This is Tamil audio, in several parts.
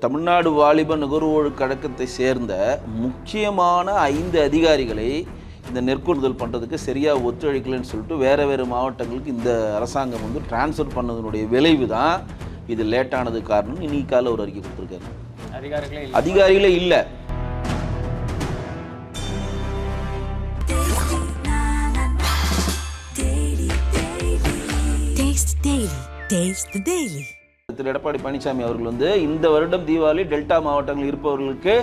தமிழ்நாடு வாலிப நுகர்வோர் கழகத்தை சேர்ந்த முக்கியமான 5 அதிகாரிகளை இந்த நெற்கொள்முதல் பண்ணுறதுக்கு சரியாக ஒத்துழைக்கலைன்னு சொல்லிட்டு வேறு மாவட்டங்களுக்கு இந்த அரசாங்கம் வந்து டிரான்ஸ்ஃபர் பண்ணதனுடைய விளைவு தான் இது லேட்டானது காரணம். இன்னைக்கு காலையில் ஒரு அறிக்கை கொடுத்துருக்காரு. அதிகாரிகளே இல்லை. திரு எடப்பாடி பழனிசாமி அவர்கள் வந்து இந்த வருடம் தீபாவளி டெல்டா மாவட்டங்களில் இருப்பவர்களுக்கு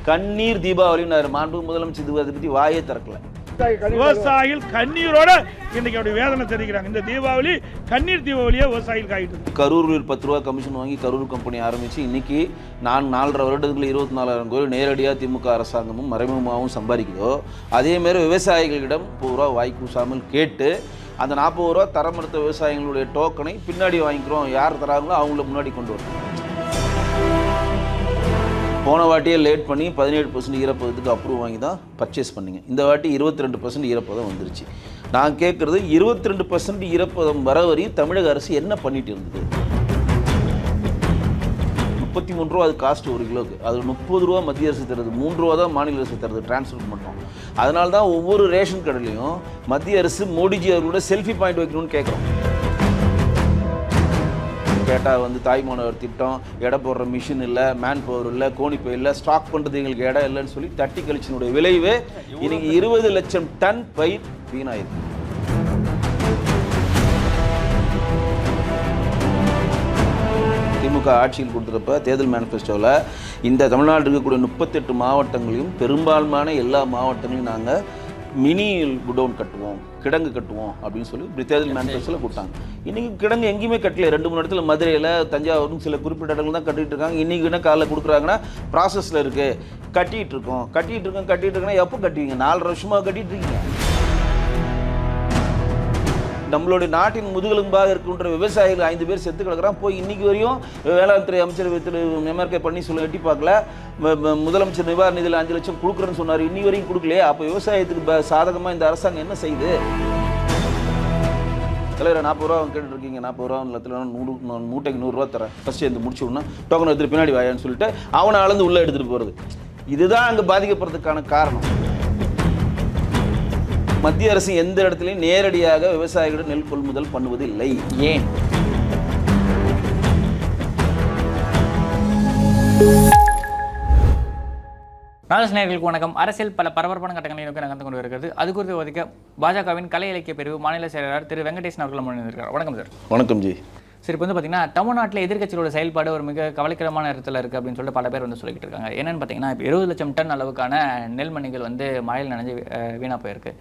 கண்ணீர் தீபாவளி மாண்பு முதலமைச்சர் அதை பற்றி வாயே திறக்கல. விவசாயிகள் கண்ணீரோட இன்னைக்கு அப்படி வேதனை தெரிவிக்கிறாங்க. இந்த தீபாவளி கண்ணீர் தீபாவளியா விவசாயிகள் காயிட்டு. கரூரில் 10 ரூபா கமிஷன் வாங்கி கரூர் கம்பெனி ஆரம்பிச்சு இன்னைக்கு 4.5 வருடத்துக்குள்ள 24,000 கோடி நேரடியாக திமுக அரசாங்கமும் மறைமுகமாகவும் சம்பாதிக்குதோ அதே மாதிரி விவசாயிகளிடம் 10 ரூபா வாய் கூசாமல் கேட்டு அந்த 40 ரூபா தரமறுத்த விவசாயிகளுடைய டோக்கனை பின்னாடி வாங்கிக்கிறோம், யார் தராங்களோ அவங்கள முன்னாடி கொண்டு வரும். போன வாட்டியே லேட் பண்ணி 17% ஈரப்பதத்துக்கு அப்ரூவ் வாங்கி தான் பர்ச்சேஸ் பண்ணிங்க. இந்த வாட்டி 22% ஈரப்பதம் வந்துருச்சு. நான் கேட்குறது 22% ஈரப்பதம் வர வரையும் தமிழக அரசு என்ன பண்ணிட்டு இருந்தது? 33 ரூபா அது காஸ்ட் 1 கிலோக்கு. அது 30 ரூபா மத்திய அரசு தருது, 3 ரூபா தான் மாநில அரசு தருது டிரான்ஸ்ஃபர் பண்ணுறோம். அதனால தான் ஒவ்வொரு ரேஷன் கடையிலையும் மத்திய அரசு மோடிஜி அவர்களோட செல்ஃபி பாயிண்ட் வைக்கணும்னு கேட்குறோம். கேட்டால் வந்து தாய்மானவர் திட்டம், எடை போடுற மிஷின் இல்லை, மேன் பவர் இல்லை, கோணிப்பை இல்லை, ஸ்டாக் பண்ணுறது எங்களுக்கு இடம் இல்லைன்னு சொல்லி தட்டி கழிச்சினுடைய விளைவு இன்னைக்கு 20 லட்சம் டன் பயிர் வீணாயிருக்கு. திமுக ஆட்சியில் கொடுத்துறப்ப தேர்தல் மேனிஃபெஸ்டோவில் இந்த தமிழ்நாட்டில் இருக்கக்கூடிய 38 மாவட்டங்களையும் பெரும்பான்மையான எல்லா மாவட்டங்களையும் நாங்கள் மினி குடோன் கட்டுவோம், கிடங்கு கட்டுவோம் அப்படின்னு சொல்லி இப்படி தேர்தல் மேனிஃபெஸ்டோவில் கொடுத்தாங்க. இன்றைக்கி கிடங்கு எங்கேயுமே கட்டல. 2-3 இடத்துல மதுரையில், தஞ்சாவூரும் சில குறிப்பிட்ட இடங்கள் தான் கட்டிகிட்டு இருக்காங்க. இன்றைக்கி என்ன காலையில் கொடுக்குறாங்கன்னா ப்ராசஸில் இருக்குது, கட்டிகிட்டு இருக்கோம். எப்போ கட்டுவீங்க? 4.5 வருஷமாக கட்டிகிட்டு இருக்கீங்க. நம்மளுடைய நாட்டின் முதுகெலும்பாக இருக்கின்ற விவசாயிகள் 5 பேர் செத்து கிடக்கிறான். போய் இன்னைக்கு வரையும் வேளாண் துறை அமைச்சர் திரு எம்ஆர்கே பன்னீர்செல்வம் எட்டி பார்க்கல. முதலமைச்சர் நிவாரண நிதியில் 5 லட்சம் கொடுக்குறேன்னு சொன்னார், இன்னி வரையும் கொடுக்கலையே. அப்போ விவசாயத்துக்கு சாதகமாக இந்த அரசாங்கம் என்ன செய்யுது? தலைவர் 40 ரூபா கேட்டுட்டு இருக்கீங்க, 40 ரூபா லட்சத்தில் 100 மூட்டைக்கு 100 ரூபா தரேன், ஃபஸ்ட்டு வந்து முடிச்சு விடணும், டோக்கன் எடுத்துட்டு பின்னாடி வாயான்னு சொல்லிட்டு அவனை அளந்து உள்ளே எடுத்துகிட்டு போகிறது. இதுதான் அங்கே பாதிக்கப்படுறதுக்கான காரணம். மத்திய அரசு எந்த இடத்துலையும் நேரடியாக விவசாயிகளிடம் நெல் கொள்முதல் பண்ணுவது இல்லை. ஏன்? நேயர்களுக்கு வணக்கம். அரசியல் பல பரபரப்பான கட்டங்களை நோக்கி நகர்ந்து கொண்டு வருகிறது. அது குறித்து ஒதுக்க பாஜகவின் கலை இலக்கிய பிரிவு மாநில செயலாளர் திரு வெங்கடேசன் அவர்கள் முன்னிருக்கிறார். வணக்கம் சார். வணக்கம் ஜி. சரி, இப்போ வந்து பார்த்தீங்கன்னா தமிழ்நாட்டில் எதிர்க்கட்சிகளோட செயல்பாடு ஒரு மிக கவலைக்கிடமான இடத்துல இருக்குது அப்படின்னு சொல்லிட்டு பல பேர் வந்து சொல்லிக்கிட்டு இருக்காங்க. என்னென்னு பார்த்தீங்கன்னா இப்போ 20 லட்சம் டன் அளவுக்கான நெல்மணிகள் வந்து மழையில் நனைஞ்சு வீணாக போயிருக்கு.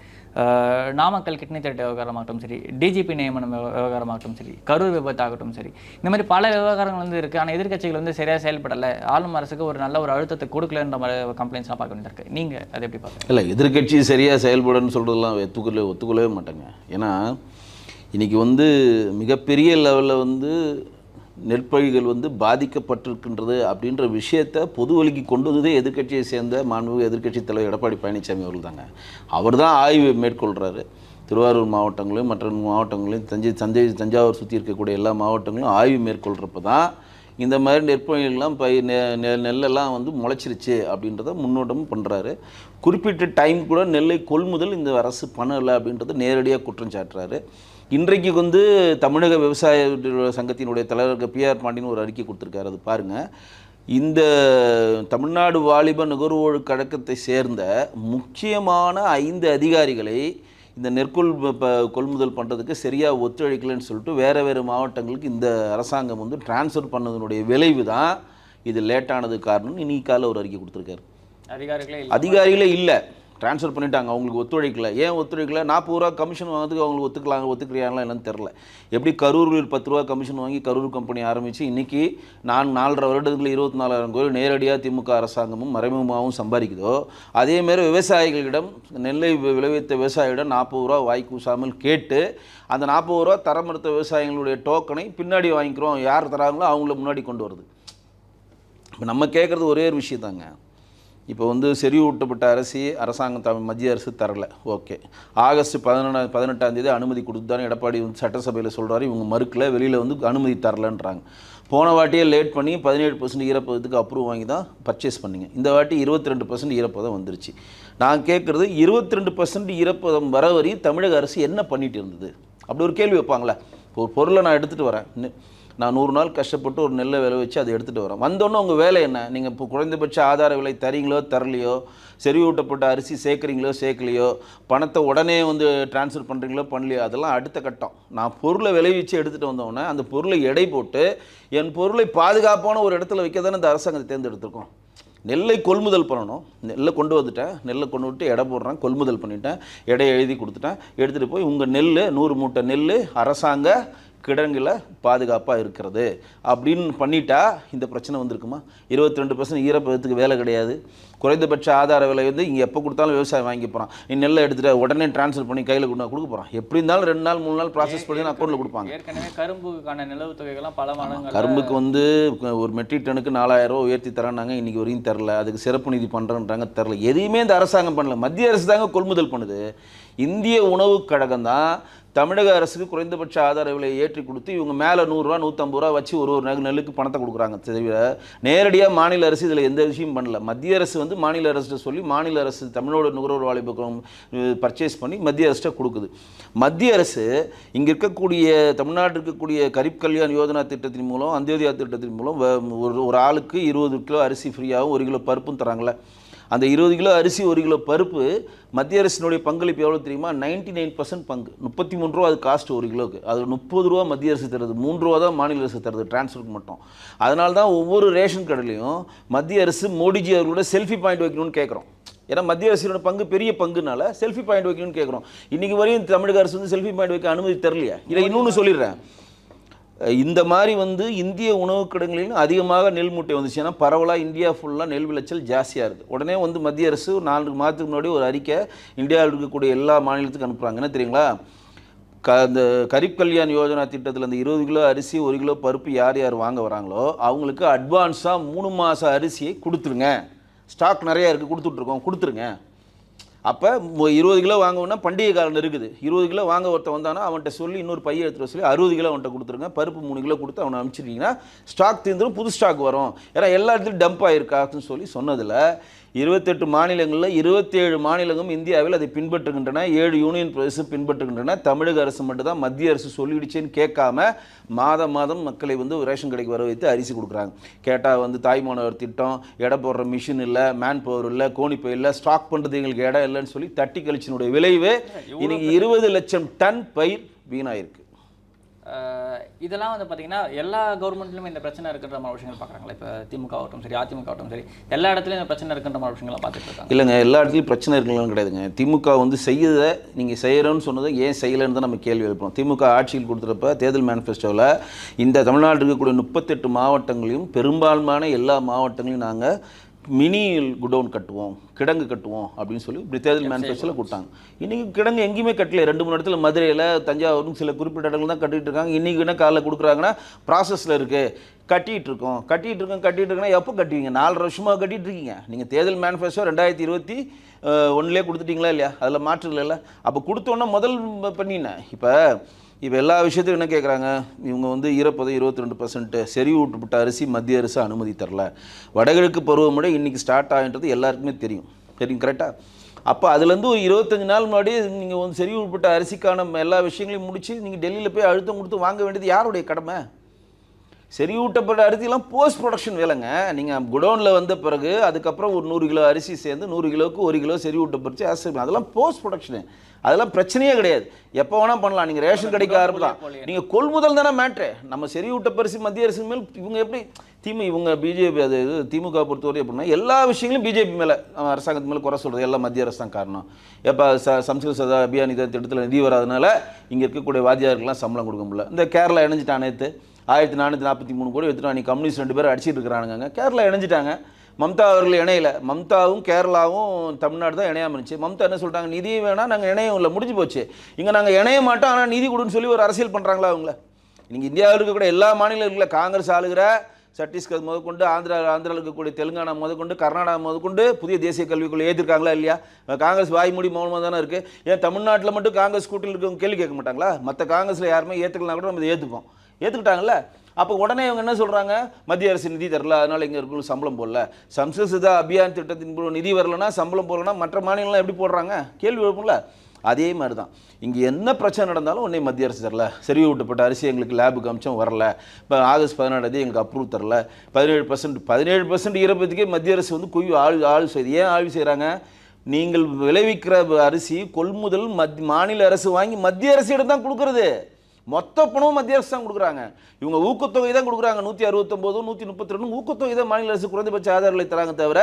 நாமக்கல் கிட்னி திட்ட விவகாரமாகட்டும் சரி, டிஜிபி நியமனம் விவகாரமாகட்டும் சரி, கரூர் விபத்தாகட்டும் சரி, இந்த மாதிரி பல விவகாரங்கள் வந்து இருக்குது. ஆனால் எதிர்க்கட்சிகள் வந்து சரியாக செயல்படலை, ஆளும் அரசுக்கு ஒரு நல்ல ஒரு அழுத்தத்தை கொடுக்கலன்ற மாதிரி கம்ப்ளைண்ட்ஸ்லாம் பார்க்க வேண்டியது இருக்குது. நீங்கள் அதை எப்படி பார்க்க? இல்லை, எதிர்க்கட்சி சரியாக செயல்படுன்னு சொல்கிறதுலாம் ஒத்துக்கொள்ளவே மாட்டாங்க. ஏன்னா இன்றைக்கி வந்து மிகப்பெரிய லெவலில் வந்து நெற்பயிர்கள் வந்து பாதிக்கப்பட்டிருக்கின்றது அப்படின்ற விஷயத்தை பொது வழிக்கு கொண்டு வந்ததே எதிர்க்கட்சியை சேர்ந்த மாண்புமிகு எதிர்க்கட்சி தலைவர் எடப்பாடி பழனிசாமி அவர்கள் தாங்க. அவர் தான் ஆய்வு மேற்கொள்கிறாரு. திருவாரூர் மாவட்டங்களையும் மற்ற மாவட்டங்களையும் தஞ்சாவூர் சுற்றி இருக்கக்கூடிய எல்லா மாவட்டங்களும் ஆய்வு மேற்கொள்கிறப்ப தான் இந்த மாதிரி நெற்பயிர்கள்லாம் நெல்லெல்லாம் வந்து முளைச்சிருச்சு அப்படின்றத முன்னோட்டமும் பண்ணுறாரு. குறிப்பிட்ட டைம் கூட நெல்லை கொள்முதல் இந்த அரசு பண்ணலை அப்படின்றத நேரடியாக குற்றம் சாட்டுறாரு. இன்றைக்கு வந்து தமிழக விவசாய சங்கத்தினுடைய தலைவர் PR பாண்டியன் ஒரு அறிக்கை கொடுத்துருக்காரு. அது பாருங்கள். இந்த தமிழ்நாடு வாலிப நுகர்வோர் கழகத்தை சேர்ந்த முக்கியமான 5 அதிகாரிகளை இந்த கொள்முதல் பண்ணுறதுக்கு சரியாக ஒத்துழைக்கலைன்னு சொல்லிட்டு வேறு மாவட்டங்களுக்கு இந்த அரசாங்கம் வந்து டிரான்ஸ்ஃபர் பண்ணதனுடைய விளைவு தான் இது லேட்டானது காரணம். இன்னைக்கு காலையில் ஒரு அறிக்கை கொடுத்துருக்காரு. அதிகாரிகளே இல்லை, ட்ரான்ஸ்ஃபர் பண்ணிட்டாங்க. அவங்களுக்கு ஒத்துழைக்கல. ஏன் ஒத்துழைக்கல? 40 ரூபா கமிஷன் வாங்கிறதுக்கு அவங்களுக்கு ஒத்துக்கிறாங்களா என்னன்னு தெரில. எப்படி கரூரில் 10 ரூபா கமிஷன் வாங்கி கரூர் கம்பெனி ஆரம்பித்து இன்றைக்கி 4.5 வருடத்துக்குள்ள 24,000 கோடி நேரடியாக திமுக அரசாங்கமும் மறைமுகமாகவும் சம்பாதிக்குதோ அதேமாரி விவசாயிகளிடம் நெல்லை விளைவித்த விவசாயிகளிடம் 40 ரூபா வாய் கூசாமல் கேட்டு அந்த 40 ரூபா தரமறுத்த விவசாயிகளுடைய டோக்கனை பின்னாடி வாங்கிக்கிறோம், யார் தராங்களோ அவங்கள முன்னாடி கொண்டு வருது. இப்போ நம்ம கேட்குறது ஒரே ஒரு விஷயம் தாங்க. இப்போ வந்து செறிவூட்டப்பட்ட அரசாங்கம் மத்திய அரசு தரல. ஓகே, ஆகஸ்ட் 18ஆம் தேதி அனுமதி கொடுத்துதானே எடப்பாடி வந்து சட்டசபையில் சொல்கிறாரு. இவங்க மறுக்கல, வெளியில் வந்து அனுமதி தரலன்றாங்க. போன வாட்டியே லேட் பண்ணி 17% ஈரப்பதத்துக்கு அப்ரூவ் வாங்கி தான் பர்ச்சேஸ் பண்ணிங்க. இந்த வாட்டி 22% ஈரப்பதம் வந்துருச்சு. நான் கேட்குறது 22% ஈரப்பதம் வர வரை தமிழக அரசு என்ன பண்ணிட்டு இருந்தது? அப்படி ஒரு கேள்வி வைப்பாங்களே. ஒரு பொருளை நான் எடுத்துகிட்டு வரேன், நான் 100 நாள் கஷ்டப்பட்டு ஒரு நெல்லை விலை வச்சு அதை எடுத்துகிட்டு வரேன். வந்தோன்னே உங்கள் வேலை என்ன? நீங்கள் இப்போ குறைந்தபட்ச ஆதார விலை தரீங்களோ தரலையோ, செறிவூட்டப்பட்ட அரிசி சேர்க்குறீங்களோ சேர்க்கலையோ, பணத்தை உடனே வந்து டிரான்ஸ்ஃபர் பண்ணுறீங்களோ பண்ணலையோ, அதெல்லாம் அடுத்த கட்டம். நான் பொருளை விளைவிச்சு எடுத்துகிட்டு வந்தோடனே அந்த பொருளை எடை போட்டு என் பொருளை பாதுகாப்பான ஒரு இடத்துல வைக்க தானே இந்த அரசாங்கத்தை தேர்ந்தெடுத்திருக்கோம். நெல்லை கொள்முதல் பண்ணணும், நெல்லை கொண்டு வந்துட்டேன், நெல்லை கொண்டு விட்டு எடை போடுறேன், கொள்முதல் பண்ணிட்டேன், எடையை எழுதி கொடுத்துட்டேன், எடுத்துகிட்டு போய் உங்கள் நெல் 100 மூட்டை நெல் அரசாங்க கிடங்கில் பாதுகாப்பாக இருக்கிறது அப்படின்னு பண்ணிட்டா இந்த பிரச்சனை வந்திருக்குமா? 22% ஈரப்பதத்துக்கு வேலை கிடையாது. குறைந்தபட்ச ஆதார விலை வந்து இங்கே எப்போ கொடுத்தாலும் விவசாயம் வாங்கி போகிறான். நீ நெல்லை எடுத்துகிட்டு உடனே டிரான்ஸ்ஃபர் பண்ணி கையில் கொடுக்க போகிறான். எப்படி இருந்தாலும் 2 நாள் 3 நாள் ப்ராசஸ் பண்ணி அக்கௌண்ட்டில் கொடுப்பாங்க. ஏற்கனவே கரும்புக்கான நிலவு தொகைகள்லாம் பல மடங்கு. கரும்புக்கு வந்து ஒரு மெட்ரிக் டனுக்கு 4000 ரூபா உயர்த்தி தரானாங்க, இன்றைக்கி வரையும் தரல. அதுக்கு சிறப்பு நிதி பண்ணுறேன்றாங்க, தரல. எதையுமே இந்த அரசாங்கம் பண்ணல. மத்திய அரசு தாங்க கொள்முதல் பண்ணுது. இந்திய உணவுக் கழகம் தான் தமிழக அரசுக்கு குறைந்தபட்ச ஆதார விலையை ஏற்றி கொடுத்து இவங்க மேலே 100 ரூபா 150 ரூபா வச்சு ஒரு நெல்லுக்கு பணத்தை கொடுக்குறாங்க. தவிர நேரடியாக மாநில அரசு இதில் எந்த விஷயம் பண்ணல. மத்திய அரசு வந்து மாநில அரசு சொல்லி மாநில அரசு தமிழோட நுகர்வோர் வாணிபம் பர்ச்சேஸ் பண்ணி மத்திய அரசு கொடுக்குது. மத்திய அரசு இங்கே இருக்கக்கூடிய தமிழ்நாட்டில் இருக்கக்கூடிய கரீப் கல்யாண் யோஜனா திட்டத்தின் மூலம், அந்தியோதயா திட்டத்தின் மூலம் ஒரு ஆளுக்கு 20 கிலோ அரிசி ஃப்ரீயாகவும் 1 கிலோ பருப்பும் தராங்களே. அந்த 20 கிலோ அரிசி 1 கிலோ பருப்பு மத்திய அரசினுடைய பங்களிப்பு எவ்வளோ தெரியுமா? 99% பங்கு. 33 ரூபா அது காஸ்ட் 1 கிலோக்கு. அது 30 ரூபா மத்திய அரசு தருது, 3 ரூபா தான் மாநில அரசு தருது டிரான்ஸ்ஃபருக்கு மட்டும். அதனால தான் ஒவ்வொரு ரேஷன் கடையிலையும் மத்திய அரசு மோடிஜி அவர்களோட செல்ஃபி பாயிண்ட் வைக்கணும்னு கேட்குறோம். ஏன்னா மத்திய அரசோட பங்கு பெரிய பங்குனால செல்ஃபி பாயிண்ட் வைக்கணும்னு கேட்குறோம். இன்றைக்கி வரையும் தமிழக அரசு வந்து செல்ஃபி பாயிண்ட் வைக்க அனுமதி தரலையா? இதை இன்னொன்று சொல்லிடுறேன். இந்த மாதிரி வந்து இந்திய உணவுக் கிடங்குகளிலும் அதிகமாக நெல் மூட்டை வந்துச்சு. ஏன்னா பரவலாக இந்தியா ஃபுல்லாக நெல் விளைச்சல் ஜாஸ்தியாக இருக்குது. உடனே வந்து மத்திய அரசு 4 மாதத்துக்கு முன்னாடி ஒரு அறிக்கை இந்தியாவில் இருக்கக்கூடிய எல்லா மாநிலத்துக்கும் அனுப்புகிறாங்க. என்ன தெரியுங்களா? இந்த கரீப் கல்யாண் யோஜனா திட்டத்தில் அந்த 20 கிலோ அரிசி 1 கிலோ பருப்பு யார் யார் வாங்க வராங்களோ அவங்களுக்கு அட்வான்ஸாக 3 மாத அரிசியை கொடுத்துருங்க. ஸ்டாக் நிறையா இருக்குது, கொடுத்துருங்க. அப்போ 20 கிலோ வாங்கணும்னா பண்டிகை காலம் இருக்குது. 20 கிலோ வாங்க ஒருத்தன் வந்தானா அவன்கிட்ட சொல்லி இன்னொரு பையை எடுத்துகிட்டு சொல்லி 60 கிலோ அவன்கிட்ட கொடுத்துருங்க. பருப்பு 3 கிலோ கொடுத்து அவனை அனுப்பிச்சிட்டிங்கன்னா ஸ்டாக் தீர்ந்துடும், புது ஸ்டாக் வரும். ஏன்னா எல்லா இடத்துலையும் டம்ப் ஆகிருக்கான்னு சொல்லி சொன்னதில் 28 மாநிலங்களில் 27 மாநிலங்களும் இந்தியாவில் அதை பின்பற்றுகின்றன. 7 யூனியன் பிரதேசம் பின்பற்றுகின்றன. தமிழக அரசு மட்டும்தான் மத்திய அரசு சொல்லிடுச்சேன்னு கேட்காம மாதம் மக்களை வந்து ரேஷன் கடைக்கு வர வைத்து அரிசி கொடுக்குறாங்க. கேட்டால் வந்து தாய்மானவர் திட்டம், எடை போடுற மிஷின் இல்லை, மேன் பவர் இல்லை, கோணிப்பை இல்லை, ஸ்டாக் பண்ணுறது எங்களுக்கு இடம் இல்லைன்னு சொல்லி தட்டி கழிச்சினுடைய விளைவு இன்னைக்கு 20 லட்சம் டன் பயிர் வீணாயிருக்கு. இதெல்லாம் வந்து பார்த்தீங்கன்னா எல்லா கவர்மெண்ட்லையுமே இந்த பிரச்சனை இருக்கின்ற மாதிரி விஷயங்கள் பார்க்குறாங்களா? இப்போ திமுக ஆகட்டும் சரி, அதிமுக ஆகட்டும் சரி, எல்லா இடத்துலையும் இந்த பிரச்சனை இருக்கின்ற மாதிரி விஷயங்கள்லாம் பார்த்துட்டு இருக்காங்க. இல்லைங்க, எல்லா இடத்துலையும் பிரச்சனை இருக்குன்னு கிடையாதுங்க. திமுக வந்து செய்யதை நீங்கள் செய்கிறோன்னு சொன்னதை ஏன் செய்யலைன்னு தான் நம்ம கேள்வி எழுப்போம். திமுக ஆட்சியில் கொடுத்துறப்ப தேர்தல் மேனிஃபெஸ்டோவில் இந்த தமிழ்நாட்டில் இருக்கக்கூடிய 38 மாவட்டங்களையும் பெரும்பான்மையான எல்லா மாவட்டங்களையும் நாங்கள் மினி குடோன் கட்டுவோம், கிடங்கு கட்டுவோம் அப்படின்னு சொல்லி இப்படி தேர்தல் மேனிஃபெஸ்டோவில் கொடுத்தாங்க. இன்றைக்கி கிடங்கு எங்கேயுமே கட்டல. 2-3 இடத்துல மதுரையில், தஞ்சாவூரும் சில குறிப்பிட்ட இடங்கள் தான் கட்டிகிட்டு இருக்காங்க. இன்றைக்கி என்ன காலைல கொடுக்குறாங்கன்னா ப்ராசஸில் இருக்குது, கட்டிகிட்டு இருக்கோன்னா எப்போ கட்டுவீங்க? 4 வருஷமாக கட்டிகிட்டு இருக்கீங்க. நீங்கள் தேர்தல் மேனிஃபெஸ்டோ 2021 கொடுத்துட்டீங்களா இல்லையா? அதில் மாற்று இல்லை. அப்போ கொடுத்தோன்னா முதல் பண்ணினேன். இப்போ எல்லா விஷயத்துக்கும் என்ன கேட்குறாங்க? இவங்க வந்து ஈரப்பதம் 22%, செறிவூட்டப்பட்ட அரிசி மத்திய அரசு அனுமதி தரல. வடகிழக்கு பருவமழை இன்றைக்கி ஸ்டார்ட் ஆகின்றது எல்லாருக்குமே தெரியும் கரெக்டாக? அப்போ அதுலேருந்து ஒரு 25 நாள் முன்னாடி நீங்கள் வந்து செறிவூட்டப்பட்ட அரிசிக்கான எல்லா விஷயங்களையும் முடித்து நீங்கள் டெல்லியில் போய் அழுத்தம் கொடுத்து வாங்க வேண்டியது யாருடைய கடமை? செறிவூட்டப்பட்ட அரிசிலாம் போஸ்ட் ப்ரொடக்ஷன் வேலைங்க. நீங்கள் குடோனில் வந்த பிறகு அதுக்கப்புறம் ஒரு 100 கிலோ அரிசி சேர்ந்து 100 கிலோவுக்கு 1 கிலோ செறிவூட்டப்பட்டு அதெல்லாம் போஸ்ட் ப்ரொடக்ஷனு. அதெல்லாம் பிரச்சனையே கிடையாது, எப்போ வேணால் பண்ணலாம். நீங்கள் ரேஷன் கடைக்கு ஆரம்பிக்கலாம். நீங்கள் கொள்முதல் தானே மேட்ரு. நம்ம செறிவூட்டப்பரிசி மத்திய அரசு மேல் இவங்க எப்படி இவங்க பிஜேபி அது திமுக பொறுத்தவரை எப்படின்னா எல்லா விஷயங்களும் பிஜேபி மேலே அரசாங்கத்து மேலே குறை சொல்கிறது எல்லாம் மத்திய அரசு தான் காரணம். எப்போ சம்ஸ்கிருத சதா அபியான் இதை திட்டத்தில் நிதி வராதனால இங்கே இருக்கக்கூடிய வாத்தியாருக்கெல்லாம் சம்பளம் கொடுக்க முடியல. இந்த கேரளா இணைஞ்சிட்டான் நேற்று 1443 கோடி எடுத்துட்டு அன்றைக்கி கம்யூனிஸ்ட் 2 பேர் அடிச்சிட்டு இருக்கிறானுங்க. கேரளா இணைஞ்சிட்டாங்க. மம்தா அவர்கள் இணையில. மம்தாவும் கேரளாவும் தமிழ்நாடு தான் இணையாமல் இருந்துச்சு. மம்தா என்ன சொல்லிட்டாங்க? நிதியும் வேணாம், நாங்கள் இணையம் இல்லை, முடிஞ்சு போச்சு. இங்கே நாங்கள் இணைய மாட்டோம், ஆனால் நிதி கொடுன்னு சொல்லி ஒரு அரசியல் பண்ணுறாங்களா அவங்கள? நீங்கள் இந்தியாவில் இருக்கக்கூடிய எல்லா மாநிலங்களில் காங்கிரஸ் ஆளுகிற சத்தீஸ்கர் முதற்கொண்டு ஆந்திராவில் இருக்கக்கூடிய தெலுங்கானா முதற்கொண்டு கர்நாடகா முதற்கொண்டு புதிய தேசிய கல்விக்குள்ளே ஏற்றிருக்காங்களா இல்லையா? காங்கிரஸ் வாய்மூடி மௌனமாக தானே இருக்குது. ஏன் தமிழ்நாட்டில் மட்டும் காங்கிரஸ் கூட்டத்தில் இருக்கவங்க கேள்வி கேட்க மாட்டாங்களா? மற்ற காங்கிரஸில் யாருமே ஏற்றுக்கலாம் கூட நம்ம ஏற்றுப்போம். ஏற்றுக்கிட்டாங்கல்ல. அப்போ உடனே இவங்க என்ன சொல்கிறாங்க, மத்திய அரசு நிதி தரல, அதனால் இங்கே இருக்கிற சம்பளம் போடல. சம்ஸ்கிருத அபியான் திட்டத்தின் நிதி வரலன்னா சம்பளம் போடலன்னா மற்ற மாநிலம்லாம் எப்படி போடுறாங்க? கேள்வி எழுப்பும்ல. அதே மாதிரி தான் இங்கே என்ன பிரச்சனை நடந்தாலும் உடனே மத்திய அரசு தரல, செறிவு ஊட்டப்பட்ட அரிசி எங்களுக்கு லேபுக்கு அம்சம் வரல, இப்போ ஆகஸ்ட் 17 எங்களுக்கு அப்ரூவ் தரல, 17% ஈரப்பதற்கே மத்திய அரசு வந்து ஆய்வு செய்யுது. ஏன் ஆய்வு செய்கிறாங்க? நீங்கள் விளைவிக்கிற அரிசி கொள்முதல் மாநில அரசு வாங்கி மத்திய அரசிடம் தான் கொடுக்குறது. மொத்த பணமும் மத்திய அரசு தான் கொடுக்குறாங்க. இவங்க ஊக்கத்தொகை தான் கொடுக்குறாங்க. 169 132 ஊக்கத்தொகை தான் மாநில அரசு குறைந்தபட்ச ஆதார விலை தராங்க தவிர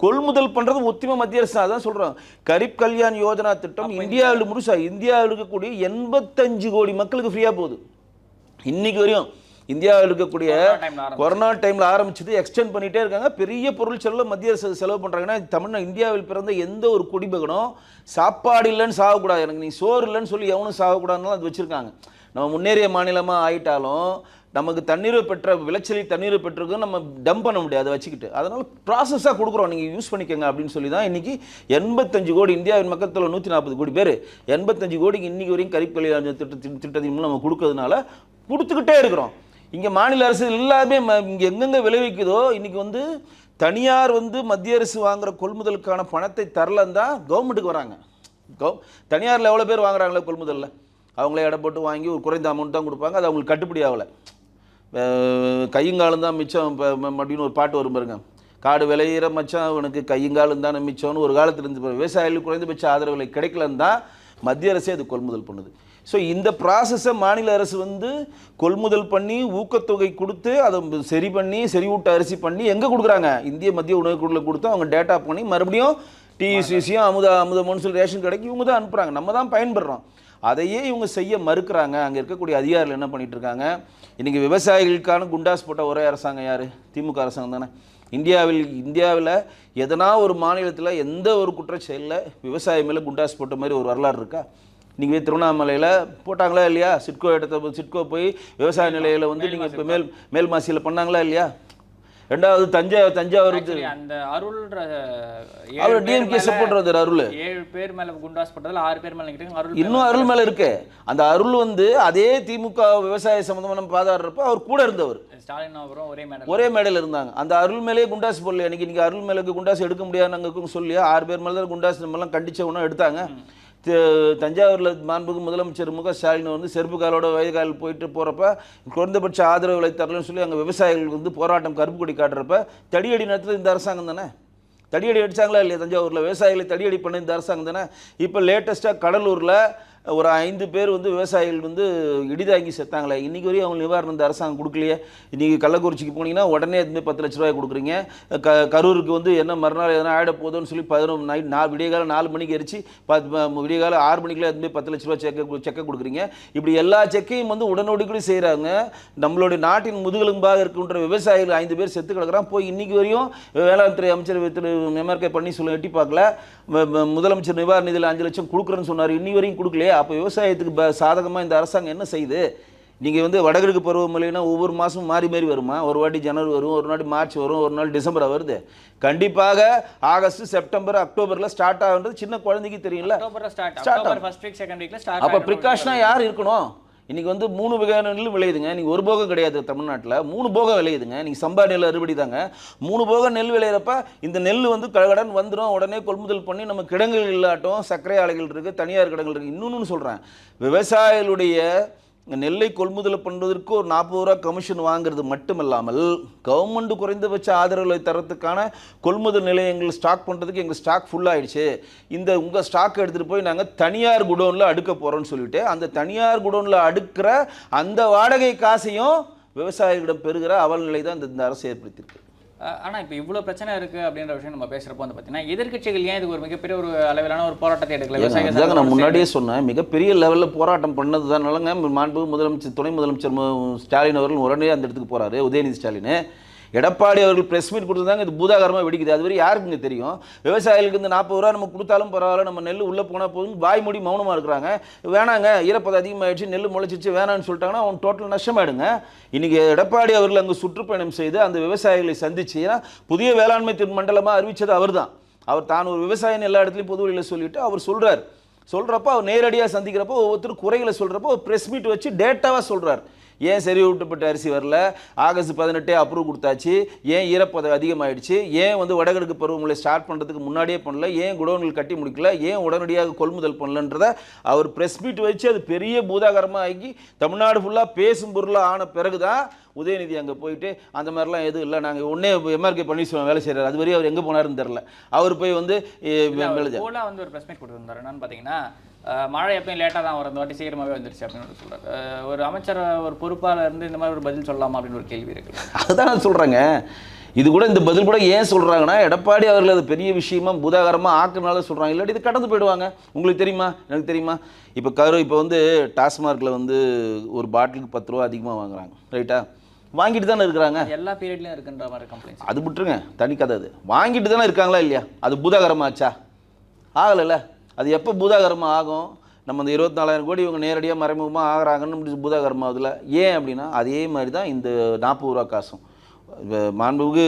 கொள்முதல் பண்ணுறது ஒத்திமை மத்திய அரசு. அதான் சொல்கிறோம். கரீப் கல்யாண் யோஜனா திட்டம் இந்தியாவில் இந்தியாவில் இருக்கக்கூடிய 85 கோடி மக்களுக்கு ஃப்ரீயாக போகுது. இன்னைக்கு வரையும் இந்தியாவில் இருக்கக்கூடிய கொரோனா டைமில் ஆரம்பிச்சது எக்ஸ்டெண்ட் பண்ணிகிட்டே இருக்காங்க. பெரிய பொருள் செலவு மத்திய அரசு செலவு பண்ணுறாங்கன்னா இந்தியாவில் பிறந்த எந்த ஒரு குடிமகனும் சாப்பாடு இல்லைன்னு சாகக்கூடாது, எனக்கு நீ சோறு இல்லைன்னு சொல்லி எவனும் சாகக்கூடாதுன்னு அது வச்சுருக்காங்க. நம்ம முன்னேறிய மாநிலமாக ஆயிட்டாலும் நமக்கு தண்ணீரை பெற்ற விளைச்சலில் தண்ணீரை பெற்றிருக்கும் நம்ம டம்ப் பண்ண முடியாது வச்சுக்கிட்டு. அதனால் ப்ராசஸாக கொடுக்குறோம், நீங்கள் யூஸ் பண்ணிக்கோங்க அப்படின்னு சொல்லி தான் இன்றைக்கி 85 கோடி இந்தியாவின் மக்கள் தொகை 140 கோடி பேர் 85 கோடிக்கு இன்றைக்கி வரைக்கும் கரீப் கல்யாண் திட்டத்தின் மூலம் நம்ம கொடுக்கறதுனால கொடுத்துக்கிட்டே இருக்கிறோம். இங்கே மாநில அரசு எல்லாமே இங்கே எங்கெங்கே விளைவிக்குதோ இன்றைக்கி வந்து தனியார் வந்து மத்திய அரசு வாங்குகிற கொள்முதலுக்கான பணத்தை தரலன்னு தான் கவர்மெண்ட்டுக்கு வராங்க. தனியாரில் எவ்வளோ பேர் வாங்குறாங்களே கொள்முதலில், அவங்களே இடம் போட்டு வாங்கி ஒரு குறைந்த அமௌண்ட் தான் கொடுப்பாங்க. அது அவங்களுக்கு கட்டுப்படி ஆகலை. கையுங்காலம் தான் மிச்சம் அப்படின்னு ஒரு பாட்டு வரும் பாருங்க. காடு விளையிற மச்சான் அவனுக்கு கையுங்காலம் தானே மிச்சம்னு ஒரு காலத்தில் இருந்து விவசாயிகளுக்கு குறைந்தபட்ச ஆதரவு விலை கிடைக்கலன்னு தான் மத்திய அரசே அது கொள்முதல் பண்ணுது. ஸோ இந்த ப்ராசஸை மாநில அரசு வந்து கொள்முதல் பண்ணி ஊக்கத்தொகை கொடுத்து அதை சரி பண்ணி செறிவூட்ட அரிசி பண்ணி எங்கே கொடுக்குறாங்க? இந்திய மத்திய உணவுக் குழுவில் கொடுத்து அவங்க டேட்டா பண்ணி மறுபடியும் டிசிசியும் அமுதம்னு சொல்லி ரேஷன் கடைக்கு இவங்க தான் அனுப்புகிறாங்க. நம்ம தான் பயன்படுறோம். அதையே இவங்க செய்ய மறுக்கிறாங்க. அங்கே இருக்கக்கூடிய அதிகாரிகள் என்ன பண்ணிட்டு இருக்காங்க? இன்றைக்கி விவசாயிகளுக்கான குண்டாஸ் போட்ட ஒரே அரசாங்கம் யார்? திமுக அரசாங்கம் தானே. இந்தியாவில் எதனா ஒரு மாநிலத்தில் எந்த ஒரு குற்றச்செயலில் விவசாயி மேலே குண்டாஸ் போட்ட மாதிரி ஒரு வரலாறு இருக்கா? நீங்கள் திருவண்ணாமலையில் போட்டாங்களா இல்லையா? சிட்கோ போய் விவசாய நிலையில் வந்து நீங்கள் இப்போ மேல் மாசியில் பண்ணாங்களா இல்லையா? ரெண்டாவது தஞ்சாவூர் அந்த அருள் அவர் டிஎம்கே சப்போர்ட் அருள் 7 பேர் மேல குண்டாஸ் போட்டதுல 6 பேர் மேல அருள் இன்னும் அருள் மேல இருக்கு. அந்த அருள் வந்து அதே திமுக விவசாய சம்பந்தமான பாதாடுறப்ப அவர் கூட இருந்தவர். ஸ்டாலின் அவரும் ஒரே மேடையில் இருந்தாங்க. அந்த அருள் மேலே குண்டாஸ் போடல. இன்னைக்கு அருள் மேலுக்கு குண்டாஸ் எடுக்க முடியாது சொல்லி 6 பேர் மேலே தான் குண்டாஸ் நம்மலாம் கண்டிச்ச ஒன்றும் எடுத்தாங்க. தஞ்சாவூரில் மாண்புக்கு முதலமைச்சர் ஸ்டாலின் வந்து செருப்பு காலோட வயதுகாலில் போயிட்டு போகிறப்ப குறைந்தபட்ச ஆதரவு விலை தரலன்னு சொல்லி அங்கே விவசாயிகள் வந்து போராட்டம் கருப்பு கொடி காட்டுறப்ப தடியடி நடத்துறது இந்த அரசாங்கம் தானே. தடியடி அடித்தாங்களா இல்லையா? தஞ்சாவூரில் விவசாயிகளை தடியடி பண்ண இந்த அரசாங்கம் தானே. இப்போ லேட்டஸ்ட்டாக கடலூரில் ஒரு 5 பேர் வந்து விவசாயிகள் வந்து இடிதாங்கி செத்தாங்களே, இன்றைக்கி வரையும் அவங்க நிவாரணம் இந்த அரசாங்கம் கொடுக்கலையே. இன்றைக்கி கள்ளக்குறிச்சிக்கு போனீங்கன்னா உடனே எதுவுமே 10 லட்ச ரூபாய் கொடுக்குறீங்க. கரூருக்கு வந்து என்ன மறுநாள் எதனா ஆகிட போதும்னு சொல்லி 11 நைட் விடியகாலம் 4 மணிக்கு எரிச்சு விடியகாலம் 6 மணிக்குள்ள எதுவுமே 10 லட்ச ரூபாய் செக்கை கொடுக்குறீங்க. இப்படி எல்லா செக்கையும் வந்து உடனடிக்கூட செய்கிறாங்க. நம்மளுடைய நாட்டின் முதுகெலும்பாக இருக்கின்ற விவசாயிகள் 5 பேர் செத்து கிடக்கிறான். போய் இன்றைக்கி வரையும் வேளாண் துறை அமைச்சர் திரு எம்ஆர்கே பன்னீர்செல்வம் எட்டி பார்க்கல. முதலமைச்சர் நிவாரண நிதியில் 5 லட்சம் கொடுக்குறேன்னு சொன்னார், இன்னி வரையும் கொடுக்கலையே. அப்போ விவசாயத்துக்கு சாதகமாக இந்த அரசாங்கம் என்ன செய்யுது? நீங்கள் வந்து வடகிழக்கு பருவமழைனா ஒவ்வொரு மாதமும் மாறி மாறி வருமா? ஒரு வாட்டி ஜனவரி வரும், ஒரு நாள் மார்ச் வரும், ஒரு நாள் டிசம்பர் வருது. கண்டிப்பாக ஆகஸ்ட் செப்டம்பர் அக்டோபரில் ஸ்டார்ட் ஆகுன்றது சின்ன குழந்தைக்கு தெரியும்ல. அப்போ ப்ரிகாஷனாக யார் இருக்கணும்? இன்றைக்கி வந்து 3 வகையான நெல் விளையுதுங்க. இன்றைக்கி ஒரு போகம் கிடையாது தமிழ்நாட்டில், 3 போகம் விளையுதுங்க. இன்றைக்கி சம்பா நெல் அறுவடை தாங்க. 3 போகம் நெல் விளையிறப்ப இந்த நெல் வந்து கடன் வந்துடும். உடனே கொள்முதல் பண்ணி நம்ம கிடங்குகள் இல்லாட்டும் சர்க்கரை ஆலைகள் இருக்குது, தனியார் கிடங்குகள் இருக்குது. இன்னொன்று சொல்கிறேன், விவசாயிகளுடைய நெல்லை கொள்முதல் பண்ணுவதற்கு ஒரு 40 ரூபா கமிஷன் வாங்குறது மட்டுமில்லாமல் கவர்மெண்ட் குறைந்தபட்ச ஆதரவு தரத்துக்கான கொள்முதல் நிலையங்கள் ஸ்டாக் பண்ணுறதுக்கு எங்கள் ஸ்டாக் ஃபுல்லாகிடுச்சு, இந்த உங்கள் ஸ்டாக் எடுத்துகிட்டு போய் நாங்கள் தனியார் குடோனில் அடுக்க போகிறோன்னு சொல்லிட்டு அந்த தனியார் குடோனில் அடுக்கிற அந்த வாடகை காசையும் விவசாயிகளிடம் பெறுகிற அவல் நிலை தான் இந்த அரசு ஏற்படுத்தியிருக்கு. ஆனால் இப்போ இவ்வளோ பிரச்சனை இருக்குது அப்படின்ற விஷயம் நம்ம பேசுகிறப்போ வந்து பார்த்தீங்கன்னா எதிர்க்கட்சிகள் ஏன் இதுக்கு ஒரு மிகப்பெரிய ஒரு அளவிலான ஒரு போராட்டத்தை எடுக்கல? விவசாயிகள் நான் முன்னாடியே சொன்னேன், மிகப்பெரிய லெவலில் போராட்டம் பண்ணது தானாலங்க மாண்பு முதலமைச்சர் துணை முதலமைச்சர் ஸ்டாலின் அவர்கள் உடனே அந்த இடத்துக்கு போகிறாரு, உதயநிதி ஸ்டாலின். எடப்பாடி அவர்கள் ப்ரெஸ் மீட் கொடுத்துருந்தாங்க, இது பூதாகரமாக வெடிக்குது. அதுவரை யாருக்குங்க தெரியும்? விவசாயிகளுக்கு இந்த 40 ரூபா நம்ம கொடுத்தாலும் பரவாயில்ல, நம்ம நெல் உள்ளே போனால் போதும் வாய் மூடி மௌனமாக இருக்கிறாங்க. வேணாங்க, ஈரப்பதம் அதிகமாகிடுச்சு, நெல் முளைச்சிச்சு, வேணான்னு சொல்லிட்டாங்கன்னா அவன் டோட்டல் நஷ்டமாயிடுங்க. இன்றைக்கி எடப்பாடி அவர்கள் அங்கே சுற்றுப்பயணம் செய்து அந்த விவசாயிகளை சந்திச்சு, ஏன்னா புதிய வேளாண்மை மண்டலமாக அறிவித்தது அவர் தான். அவர் தான் ஒரு விவசாயின்னு எல்லா இடத்துலையும் பொது வழியில் சொல்லிவிட்டு அவர் சொல்கிறப்போ அவர் நேரடியாக சந்திக்கிறப்போ ஒவ்வொருத்தரும் குறைகளை சொல்கிறப்போ ப்ரெஸ் மீட் வச்சு டேட்டாவாக சொல்கிறார். ஏன் செறிவூட்டப்பட்ட அரிசி வரல, ஆகஸ்ட் 18 அப்ரூவ் கொடுத்தாச்சு, ஏன் ஈரப்பதம் அதிகமாகிடுச்சு, ஏன் வடகிழக்கு பருவமழை ஸ்டார்ட் பண்ணுறதுக்கு முன்னாடியே பண்ணல, ஏன் குடோன்கள் கட்டி முடிக்கல, ஏன் உடனடியாக கொள்முதல் பண்ணலன்றதை அவர் ப்ரெஸ் மீட் வச்சு அது பெரிய பூதாகரமாக ஆகி தமிழ்நாடு ஃபுல்லாக பேசும் பொருளாக ஆன பிறகு தான் உதயநிதி அங்கே போயிட்டு அந்த மாதிரிலாம் எதுவும் இல்லை, நாங்கள் ஒன்றே எம்ஆர்கே பன்னீர்செல்வம் வேலை செய்கிறார், அது வரையும் அவர் எங்கே போனாருன்னு தெரில. அவர் போய் ஒரு ப்ரெஸ் மீட் கொடுத்துருந்தாரு. என்னன்னு பார்த்தீங்கன்னா, மழை எப்பயும் லேட்டாக தான் வரும், இந்த வாட்டி சீக்கிரமாகவே வந்துருச்சு அப்படின்னு சொல்கிறார். ஒரு அமைச்சர் ஒரு பொறுப்பாளர் இருந்து இந்த மாதிரி ஒரு பதில் சொல்லலாமா அப்படின்னு ஒரு கேள்வி இருக்குது. அதுதான் நான் சொல்கிறேங்க. இது கூட இந்த பதில் கூட ஏன் சொல்கிறாங்கன்னா, எடப்பாடி அவர்கள் அது பெரிய விஷயமா பூதாகரமாக ஆக்குனால சொல்கிறாங்க, இல்லாட்டி இது கடந்து போயிடுவாங்க. உங்களுக்கு தெரியுமா, எனக்கு தெரியுமா? இப்போ டாஸ்மார்க்கில் ஒரு பாட்டிலுக்கு 10 ரூபா அதிகமாக வாங்குறாங்க, ரைட்டா? வாங்கிட்டு தானே இருக்கிறாங்க, எல்லா பீரியட்லையும் இருக்குன்ற மாதிரி கம்ப்ளைண்ட். அது விட்டுருங்க, தனி கதை. அது வாங்கிட்டு தானே இருக்காங்களா இல்லையா? அது பூதாகரமாச்சா? ஆகலைல்ல. அது எப்போ பூதாகரமாக ஆகும்? நம்ம அந்த 24,000 கோடி இவங்க நேரடியாக மறைமுகமாக ஆகிறாங்கன்னு பூதாகரமாக அதில் ஏன் அப்படின்னா, அதே மாதிரி தான் இந்த 40 ரூபா காசும். மாண்புக்கு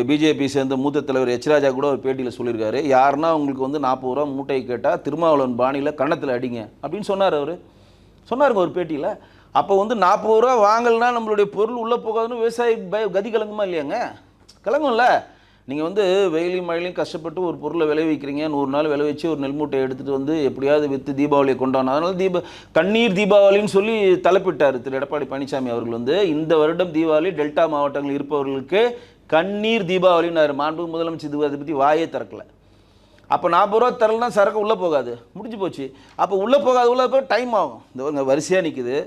பிஜேபி சேர்ந்த மூத்த தலைவர் எச் ராஜா கூட ஒரு பேட்டியில் சொல்லியிருக்காரு, யாருன்னா உங்களுக்கு 40 ரூபா மூட்டையை கேட்டால் திருமாவளவன் பாணியில் கன்னத்தில் அடிங்க அப்படின்னு சொன்னாருங்க ஒரு பேட்டியில். அப்போ 40 ரூபா வாங்கலைன்னா நம்மளுடைய பொருள் உள்ளே போகாதுன்னு விவசாயி கதி கலங்குமா இல்லையாங்க? கலங்கும்ல. நீங்கள் வெயிலையும் மழையிலையும் கஷ்டப்பட்டு ஒரு பொருளை விளைவிக்கிறீங்க, 100 நாள் விளைவிச்சு ஒரு நெல் மூட்டையை எடுத்துகிட்டு எப்படியாவது விற்று தீபாவளியை கொண்டாடணும். அதனால் கண்ணீர் தீபாவளின்னு சொல்லி தலைப்பிட்டார் திரு எடப்பாடி பழனிசாமி அவர்கள். இந்த வருடம் தீபாவளி டெல்டா மாவட்டங்களில் இருப்பவர்களுக்கு கண்ணீர் தீபாவளின்னு மாண்பு முதலமைச்சர் அதை பற்றி வாயே திறக்கலை. அப்போ 40 ரூபா தரலாம், சரக்கு உள்ளே போகாது, முடிஞ்சு போச்சு. அப்போ உள்ளே போய் டைம் ஆகும். இந்த வரிசையாக நிற்குது,